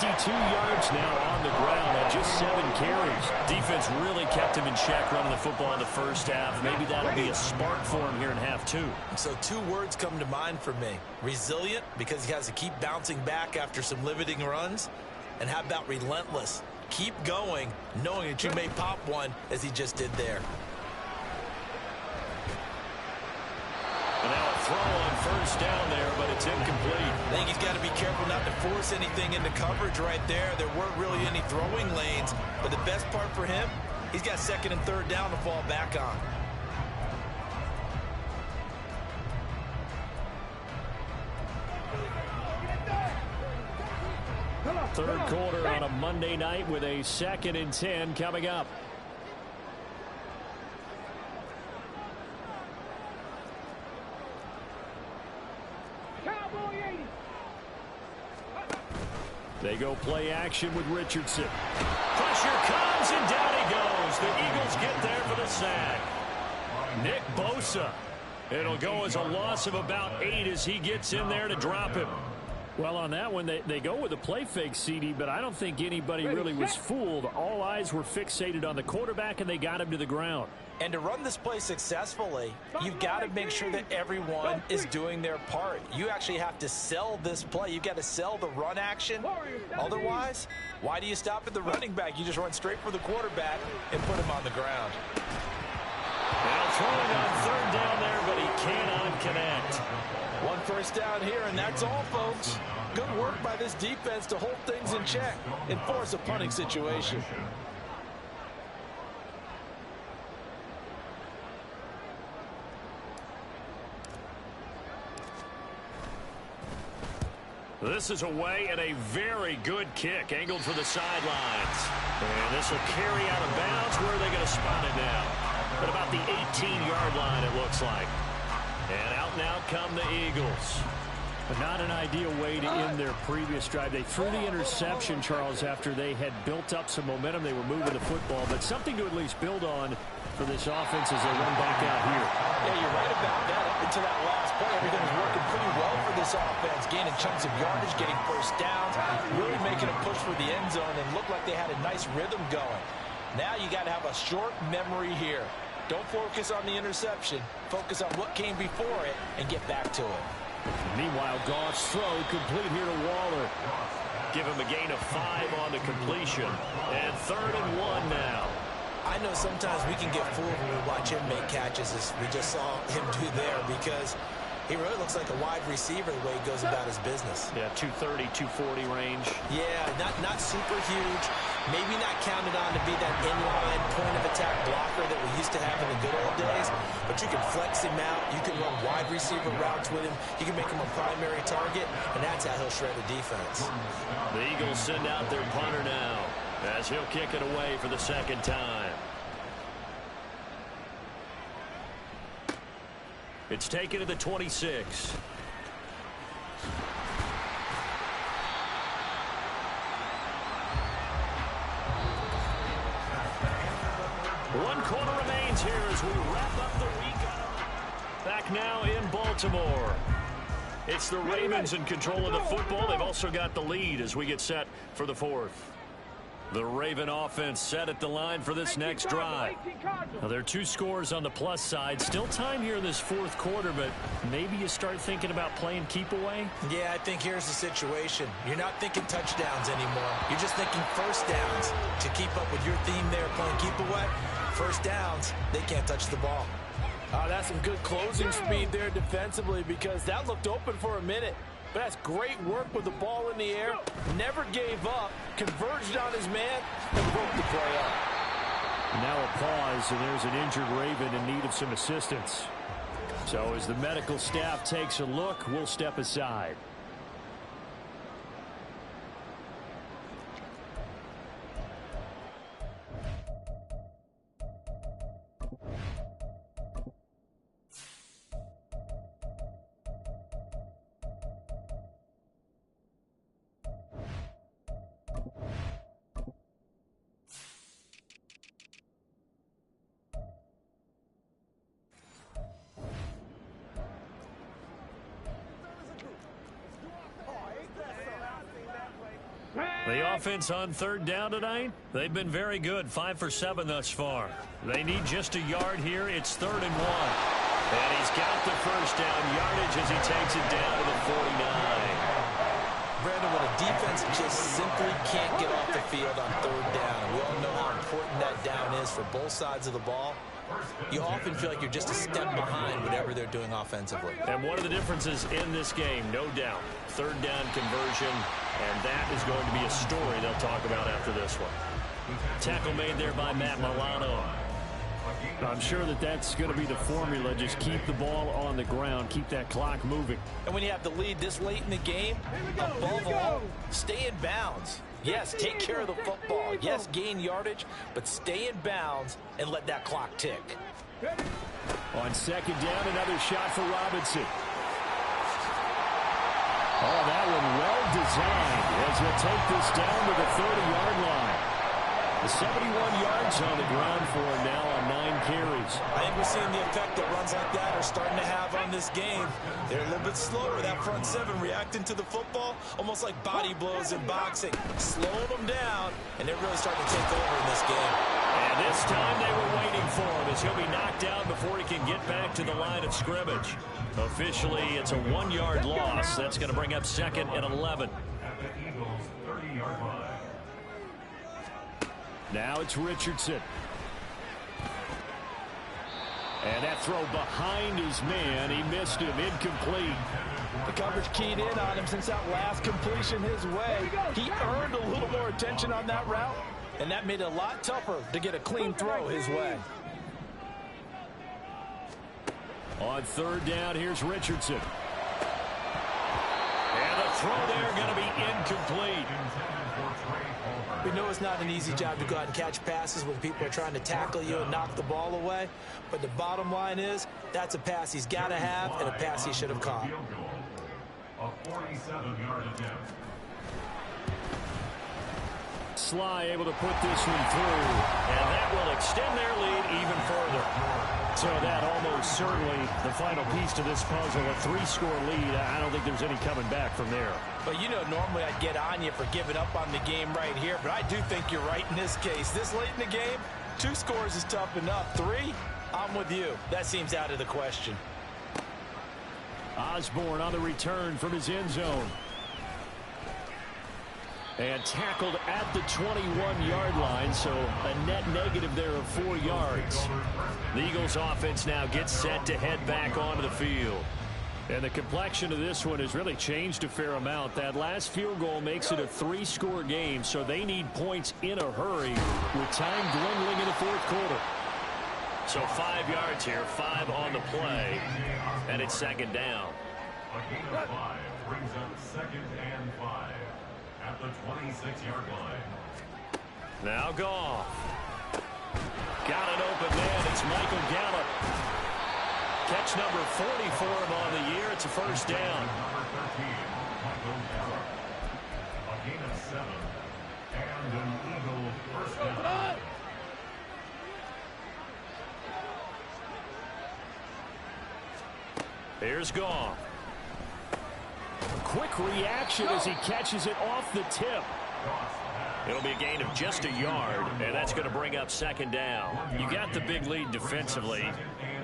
52 yards now on the ground on just 7 carries. Defense really kept him in check running the football in the first half. Maybe that'll be a spark for him here in half 2. So 2 words come to mind for me. Resilient, because he has to keep bouncing back after some limiting runs. And how about relentless? Keep going, knowing that you may pop one as he just did there. And now a throw on first down there, but it's incomplete. I think he's got to be careful not to force anything into coverage right there. There weren't really any throwing lanes, but the best part for him, he's got 2nd and 3rd down to fall back on. Third quarter on a Monday night with a 2nd and 10 coming up. They go play action with Richardson. Pressure comes, and down he goes. The Eagles get there for the sack. Nick Bosa. It'll go as a loss of about 8 as he gets in there to drop him. Well, on that one, they go with a play fake, CD, but I don't think anybody really was fooled. All eyes were fixated on the quarterback, and they got him to the ground. And to run this play successfully, you've got to make sure that everyone is doing their part. You actually have to sell this play. You've got to sell the run action. Otherwise, why do you stop at the running back? You just run straight for the quarterback and put him on the ground. Now throwing on 3rd down there, but he cannot connect. 1 first down here, and that's all, folks. Good work by this defense to hold things in check and force a punting situation. This is away and a very good kick, angled for the sidelines. And this will carry out of bounds. Where are they going to spot it now? At about the 18-yard line, it looks like. And out come the Eagles. But not an ideal way to end their previous drive. They threw the interception, Charles, after they had built up some momentum. They were moving the football, but something to at least build on for this offense as they run back out here. Yeah, you're right about that. Up until that last play, everything was working pretty well for this offense, gaining chunks of yardage, getting first downs, really making a push for the end zone, and looked like they had a nice rhythm going. Now you got to have a short memory here. Don't focus on the interception. Focus on what came before it and get back to it. Meanwhile, Goff's throw complete here to Waller. Give him a gain of 5 on the completion. And 3rd and 1 now. I know sometimes we can get fooled when we watch him make catches, as we just saw him do there, because he really looks like a wide receiver the way he goes about his business. Yeah, 230, 240 range. Yeah, not super huge. Maybe not counted on to be that inline point-of-attack blocker that we used to have in the good old days, but you can flex him out. You can run wide receiver routes with him. You can make him a primary target, and that's how he'll shred a defense. The Eagles send out their punter now, as he'll kick it away for the 2nd time. It's taken to the 26. One quarter remains here as we wrap up the week. Back now in Baltimore. It's the Ravens in control of the football. They've also got the lead as we get set for the 4th. The Raven offense set at the line for this next drive. Now, there are 2 scores on the plus side. Still time here in this 4th quarter, but maybe you start thinking about playing keep away? Yeah, I think here's the situation. You're not thinking touchdowns anymore. You're just thinking first downs. To keep up with your theme there, playing keep away, first downs, they can't touch the ball. Oh, that's some good closing speed there defensively, because that looked open for a minute. But that's great work with the ball in the air. Never gave up. Converged on his man and broke the play up. Now a pause, and there's an injured Raven in need of some assistance. So as the medical staff takes a look, we'll step aside. The offense on 3rd down tonight, they've been very good, 5 for 7 thus far. They need just a yard here. It's 3rd and 1. And he's got the first down yardage as he takes it down to the 49. Brandon, when a defense just simply can't get off the field on 3rd down, we all know how important that down is for both sides of the ball. You often feel like you're just a step behind whatever they're doing offensively. And one of the differences in this game, no doubt, 3rd down conversion, and that is going to be a story they'll talk about after this one. Tackle made there by Matt Milano. I'm sure that that's going to be the formula. Just keep the ball on the ground. Keep that clock moving. And when you have the lead this late in the game, above all, stay in bounds. Yes, take care of the football. Yes, gain yardage, but stay in bounds and let that clock tick. On 2nd down, another shot for Robinson. Oh, that one well designed as he'll take this down to the 30-yard line. The 71 yards on the ground for him now on 9 carries. I think we're seeing the effect that runs like that are starting to have on this game. They're a little bit slower, that front 7 reacting to the football, almost like body blows in boxing. Slowing them down, and they're really starting to take over in this game. And this time they were waiting for him as he'll be knocked out before he can get back to the line of scrimmage. Officially, it's a 1-yard loss. That's going to bring up 2nd and 11. At the Eagles' 30-yard line. Now it's Richardson. And that throw behind his man. He missed him. Incomplete. The coverage keyed in on him since that last completion his way. He earned a little more attention on that route, and that made it a lot tougher to get a clean throw his way. On 3rd down, here's Richardson. And the throw there going to be incomplete. We know it's not an easy job to go out and catch passes when people are trying to tackle you and knock the ball away. But the bottom line is, that's a pass he's got to have and a pass he should have caught. A 47-yard attempt. Sly able to put this one through, and that will extend their lead even further. So that almost certainly the final piece to this puzzle, a 3-score lead. I don't think there's any coming back from there. But, you know, normally I'd get on you for giving up on the game right here, but I do think you're right in this case. This late in the game, 2 scores is tough enough. 3, I'm with you. That seems out of the question. Osborne on the return from his end zone. And tackled at the 21-yard line, so a net negative there of 4 yards. The Eagles offense now gets set to head back onto the field. And the complexion of this one has really changed a fair amount. That last field goal makes it a 3-score game, so they need points in a hurry with time dwindling in the 4th quarter. So 5 yards here, 5 on the play, and it's 2nd down. A gain of 5 brings up 2nd and 5 at the 26-yard line. Now Goff. Got an open man. It's Michael Gallup. Catch number 40 for him on the year. It's a 1st down. Number 13, Michael Gallup. A gain of 7 and an Eagle 1st down. Here's Goff. Quick reaction as he catches it off the tip. It'll be a gain of just a yard, and that's going to bring up 2nd down. You got the big lead defensively,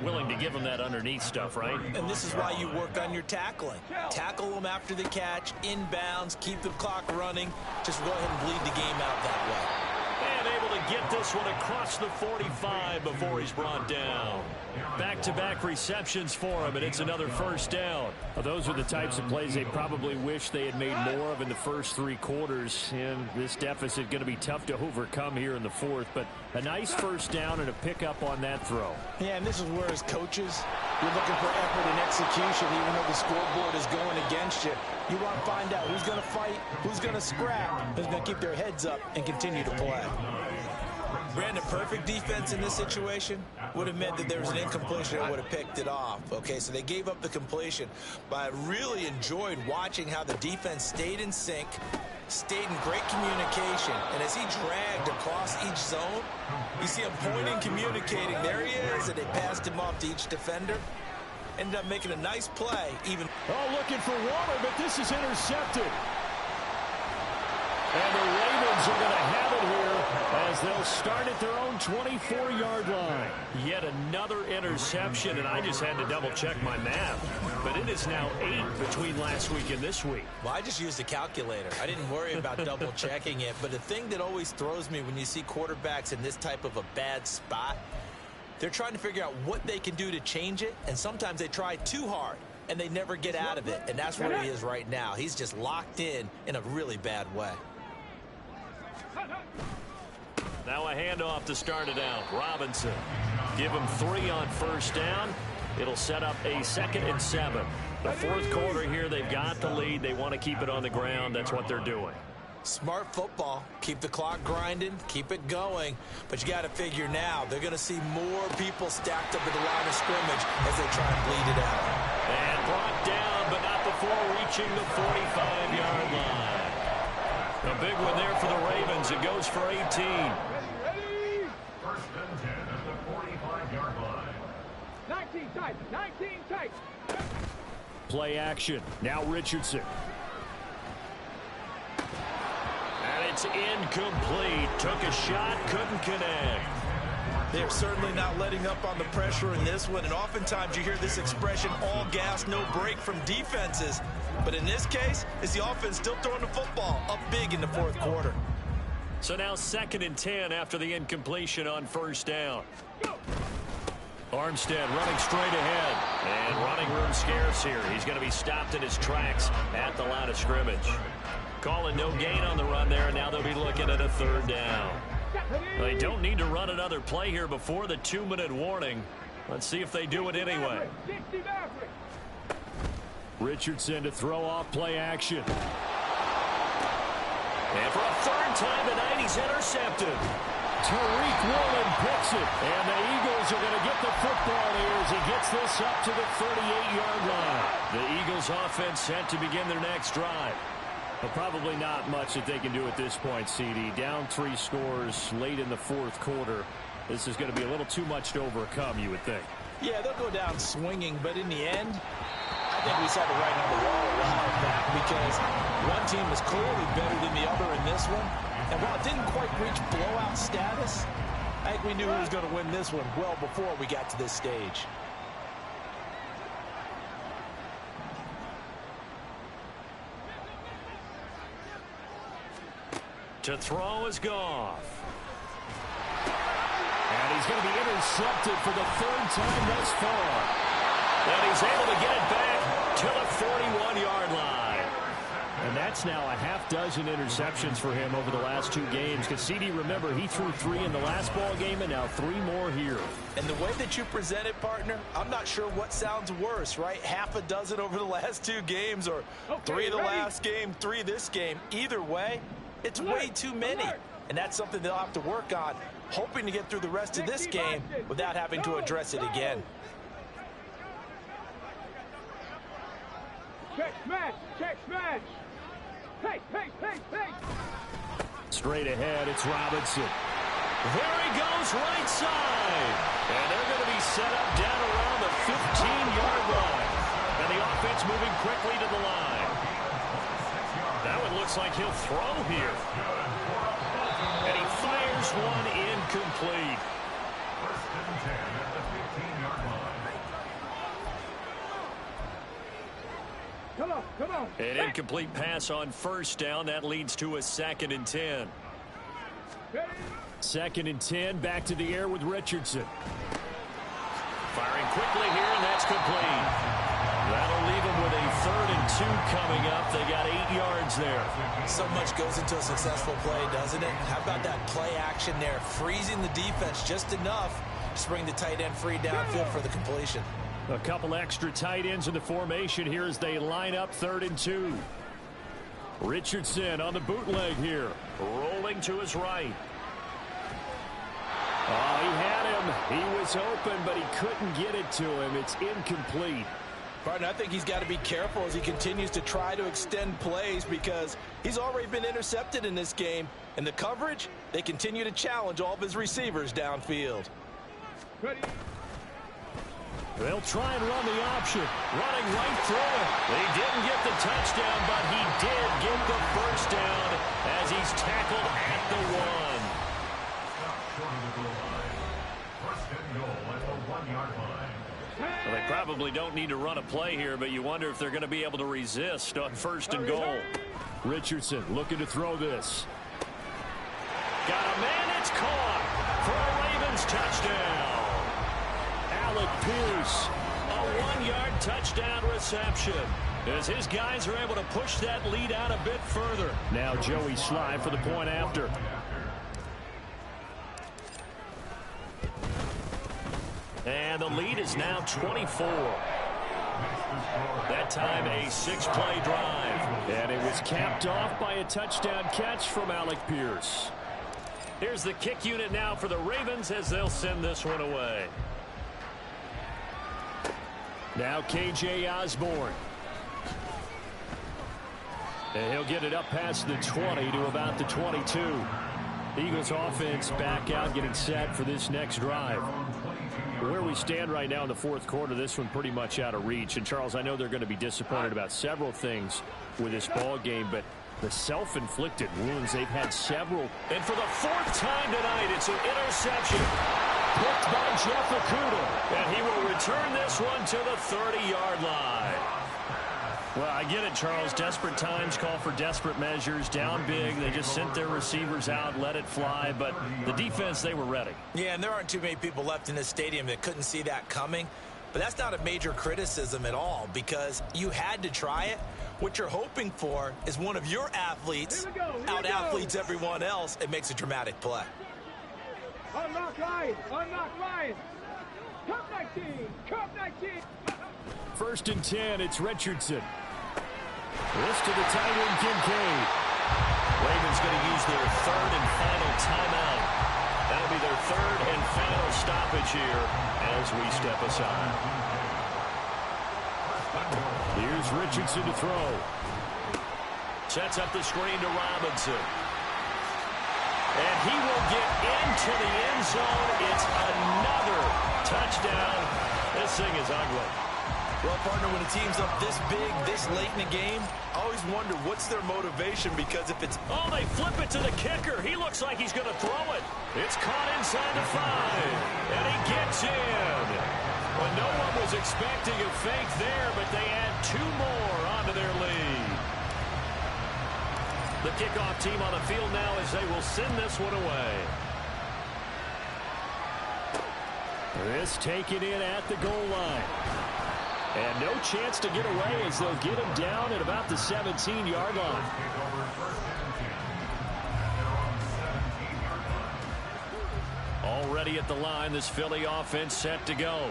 willing to give them that underneath stuff, right? And this is why you work on your tackling. Tackle them after the catch, inbounds, keep the clock running. Just go ahead and bleed the game out that way. And able to get this one across the 45 before he's brought down. Back-to-back receptions for him, and it's another 1st down. Well, those are the types of plays they probably wish they had made more of in the first 3 quarters. And this deficit going to be tough to overcome here in the 4th. But a nice 1st down and a pickup on that throw. Yeah, and this is where, as coaches, you're looking for effort and execution, even though the scoreboard is going against you. You want to find out who's going to fight, who's going to scrap, who's going to keep their heads up and continue to play. Brandon, perfect defense in this situation would have meant that there was an incompletion that would have picked it off. Okay, so they gave up the completion. But I really enjoyed watching how the defense stayed in sync, stayed in great communication. And as he dragged across each zone, you see him pointing, communicating. There he is, and they passed him off to each defender. Ended up making a nice play. Looking for Waller, but this is intercepted. And the Ravens are going to have it here as they'll start at their own 24-yard line. Yet another interception, and I just had to double-check my math. But it is now 8 between last week and this week. Well, I just used a calculator. I didn't worry about double-checking it. But the thing that always throws me when you see quarterbacks in this type of a bad spot, they're trying to figure out what they can do to change it, and sometimes they try too hard, and they never get out of it. And that's where he is right now. He's just locked in a really bad way. Now a handoff to start it out. Robinson. Give him 3 on 1st down. It'll set up a 2nd and 7. The 4th quarter here, they've got the lead. They want to keep it on the ground. That's what they're doing. Smart football. Keep the clock grinding. Keep it going. But you got to figure now, they're going to see more people stacked up at the line of scrimmage as they try and bleed it out. And brought down, but not before reaching the 45-yard line. A big one there for the Ravens. It goes for 18. First and 10 at the 45-yard line. 19 tight. 19 tight. Play action. Now Richardson. And it's incomplete. Took a shot, couldn't connect. They're certainly not letting up on the pressure in this one, and oftentimes you hear this expression, all gas, no break from defenses. But in this case, it's the offense still throwing the football up big in the 4th quarter. So now 2nd and 10 after the incompletion on 1st down. Armstead running straight ahead. And running room scarce here. He's going to be stopped in his tracks at the line of scrimmage. Calling no gain on the run there, and now they'll be looking at a 3rd down. They don't need to run another play here before the 2-minute warning. Let's see if they do it anyway. Richardson to throw off play action. And for a third time tonight, he's intercepted. Tariq Woolen picks it. And the Eagles are going to get the football here as he gets this up to the 38-yard line. The Eagles offense set to begin their next drive. But probably not much that they can do at this point, CD. Down 3 scores late in the fourth quarter. This is going to be a little too much to overcome, you would think. Yeah, they'll go down swinging, but in the end, I think we saw the writing on the wall a while back because one team is clearly better than the other in this one. And while it didn't quite reach blowout status, I think we knew who was going to win this one well before we got to this stage. To throw is Goff. And he's going to be intercepted for the third time thus far. And he's able to get it back to the 41-yard line. And that's now a half dozen interceptions for him over the last 2 games. Because CD, remember, he threw 3 in the last ball game and now 3 more here. And the way that you present it, partner, I'm not sure what sounds worse, right? Half a dozen over the last 2 games or 3 the last game, 3 this game. Either way, it's way too many. And that's something they'll have to work on, hoping to get through the rest of this game without having to address it again. Check smash! Check smash! Hey, hey, hey, hey! Straight ahead, it's Robinson. There he goes, right side. And they're going to be set up down around the 15-yard line. And the offense moving quickly to the line. That one looks like he'll throw here. And he fires one incomplete. First and 10 at the 15-yard line. Come on, come on! An incomplete pass on first down. That leads to a 2nd and 10. 2nd and 10, back to the air with Richardson. Firing quickly here, and that's complete. That'll leave him with a 3rd and 2 coming up. They got 8 yards there. So much goes into a successful play, doesn't it? How about that play action there, freezing the defense just enough to bring the tight end free downfield for the completion. A couple extra tight ends in the formation here as they line up 3rd and 2. Richardson on the bootleg here. Rolling to his right. Oh, he had him. He was open, but he couldn't get it to him. It's incomplete. Partner, I think he's got to be careful as he continues to try to extend plays because he's already been intercepted in this game. And the coverage, they continue to challenge all of his receivers downfield. Ready? They'll try and run the option. Running right through it. He didn't get the touchdown, but he did get the first down as he's tackled at the 1. Stop short of the goal line. First and goal at the 1-yard line. Well, they probably don't need to run a play here, but you wonder if they're going to be able to resist on 1st and goal. Richardson looking to throw this. Got a man, it's caught for a Ravens touchdown. Alec Pierce. A 1-yard touchdown reception as his guys are able to push that lead out a bit further. Now Joey Sly for the point after. And the lead is now 24. That time a 6-play drive. And it was capped off by a touchdown catch from Alec Pierce. Here's the kick unit now for the Ravens as they'll send this one away. Now KJ Osborne. And he'll get it up past the 20 to about the 22. The Eagles offense back out getting set for this next drive. Where we stand right now in the fourth quarter, this one pretty much out of reach. And Charles, I know they're going to be disappointed about several things with this ball game, but the self-inflicted wounds, they've had several. And for the 4th time tonight, it's an interception. Picked by Jeff Okudah. And he will return this one to the 30-yard line. Well, I get it, Charles. Desperate times call for desperate measures. Down big, they just sent their receivers out, let it fly. But the defense, they were ready. Yeah, and there aren't too many people left in this stadium that couldn't see that coming. But that's not a major criticism at all because you had to try it. What you're hoping for is one of your athletes out-athletes everyone else and makes a dramatic play. Unlock Ryan! Unlock Ryan! Cup 19! Cup 19! First and 10, it's Richardson. This to the tight end, Kincaid. Ravens going to use their third and final timeout. That'll be their third and final stoppage here as we step aside. Here's Richardson to throw. Sets up the screen to Robinson. And he will get into the end zone. It's another touchdown. This thing is ugly. Well, partner, when a team's up this big, this late in the game, I always wonder what's their motivation, because if it's... Oh, they flip it to the kicker. He looks like he's going to throw it. It's caught inside the 5, and he gets in. Well, no one was expecting a fake there, but they add 2 more onto their lead. The kickoff team on the field now as they will send this one away. This taken in at the goal line. And no chance to get away as they'll get him down at about the 17-yard line. Already at the line, this Philly offense set to go.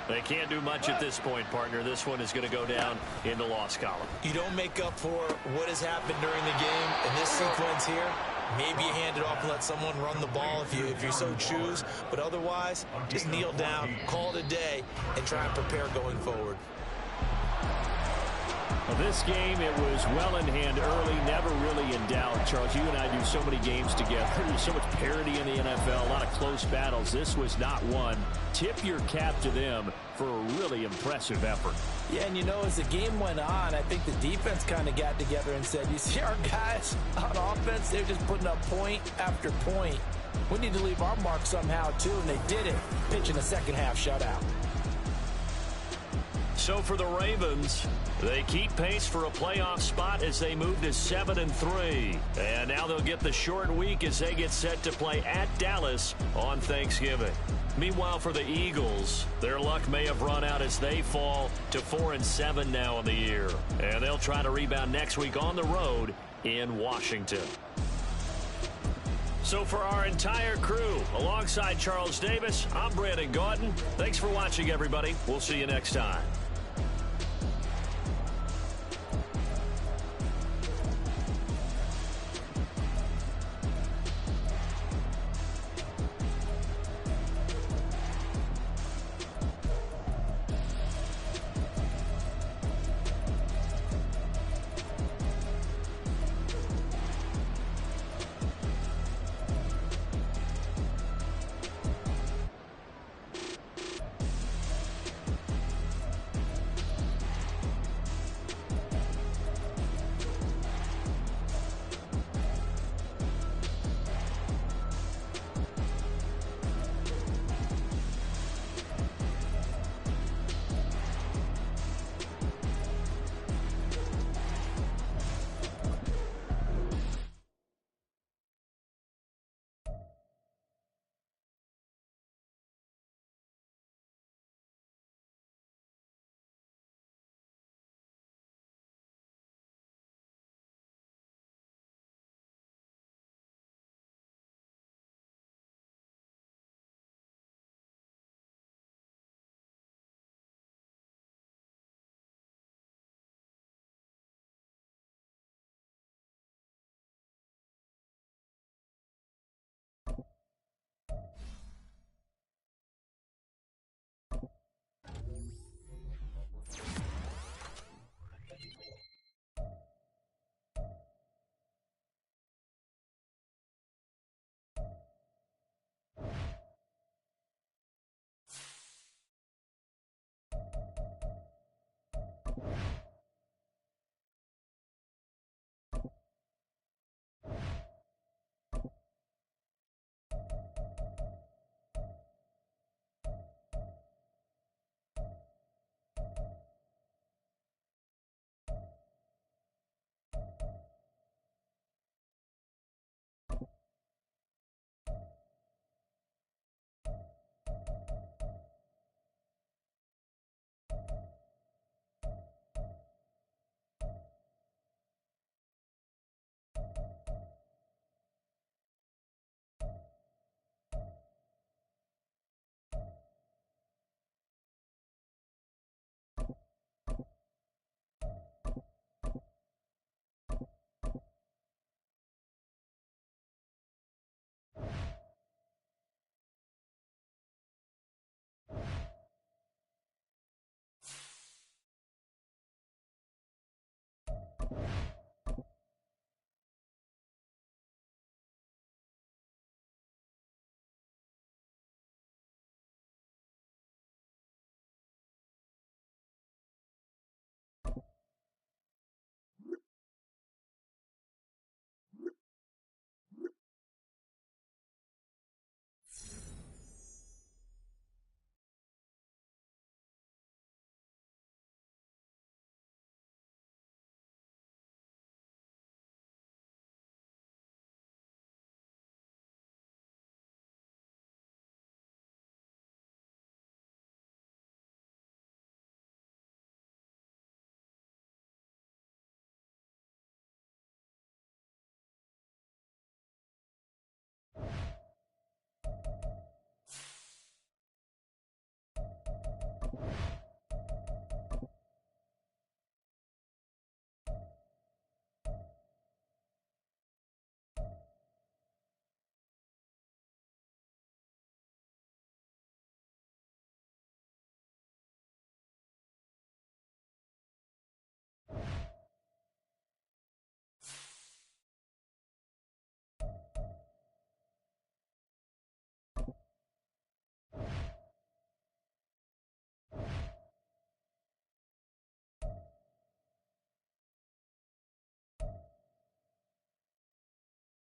They can't do much at this point, partner. This one is going to go down in the loss column. You don't make up for what has happened during the game in this sequence here. Maybe you hand it off and let someone run the ball if you so choose. But otherwise, just kneel down, call it a day, and try and prepare going forward. Well, this game, it was well in hand early, never really in doubt. Charles, you and I do so many games together. There's so much parity in the NFL, a lot of close battles. This was not one. Tip your cap to them for a really impressive effort. Yeah, and you know, as the game went on, I think the defense kind of got together and said, you see our guys on offense, they're just putting up point after point. We need to leave our mark somehow, too, and they did it, pitching a second-half shutout. So for the Ravens, they keep pace for a playoff spot as they move to 7-3. And now they'll get the short week as they get set to play at Dallas on Thanksgiving. Meanwhile, for the Eagles, their luck may have run out as they fall to 4-7 now in the year. And they'll try to rebound next week on the road in Washington. So for our entire crew, alongside Charles Davis, I'm Brandon Gaudin. Thanks for watching, everybody. We'll see you next time.